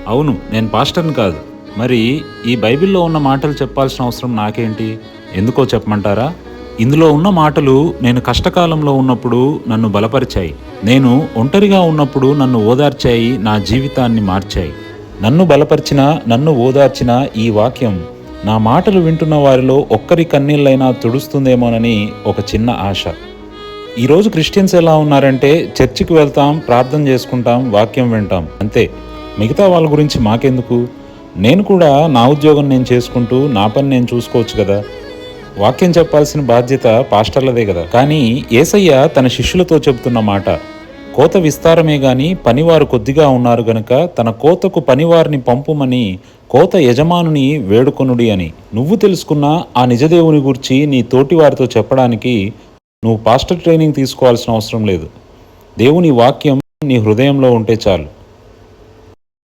అవును, నేను పాస్టర్ని కాదు. మరి ఈ బైబిల్‌లో ఉన్న మాటలు చెప్పాల్సిన అవసరం నాకేంటి? ఎందుకో చెప్పమంటారా? ఇందులో ఉన్న మాటలు నేను కష్టకాలంలో ఉన్నప్పుడు నన్ను బలపరిచాయి. నేను ఒంటరిగా ఉన్నప్పుడు నన్ను ఓదార్చాయి, నా జీవితాన్ని మార్చాయి. నన్ను బలపరిచిన, నన్ను ఓదార్చిన ఈ వాక్యం నా మాటలు వింటున్న వారిలో ఒక్కరి కన్నీళ్ళైనా తుడుస్తుందేమోనని ఒక చిన్న ఆశ. ఈరోజు క్రిస్టియన్స్ ఎలా ఉన్నారంటే చర్చికి వెళ్తాం, ప్రార్థన చేసుకుంటాం, వాక్యం వింటాం అంతే. మిగతా వాళ్ళ గురించి మాకెందుకు? నేను కూడా నా ఉద్యోగం నేను చేసుకుంటూ నా పని నేను చూసుకోవచ్చు కదా. వాక్యం చెప్పాల్సిన బాధ్యత పాస్టర్లదే కదా. కానీ యేసయ్య తన శిష్యులతో చెబుతున్న మాట, కోత విస్తారమే గాని పనివారు కొద్దిగా ఉన్నారు గనుక తన కోతకు పనివారిని పంపుమని కోత యజమానుని వేడుకొనుడి అని. నువ్వు తెలుసుకున్న ఆ నిజదేవుని గూర్చి నీ తోటి వారితో చెప్పడానికి నువ్వు పాస్టర్ ట్రైనింగ్ తీసుకోవాల్సిన అవసరం లేదు. దేవుని వాక్యం నీ హృదయంలో ఉంటే చాలు.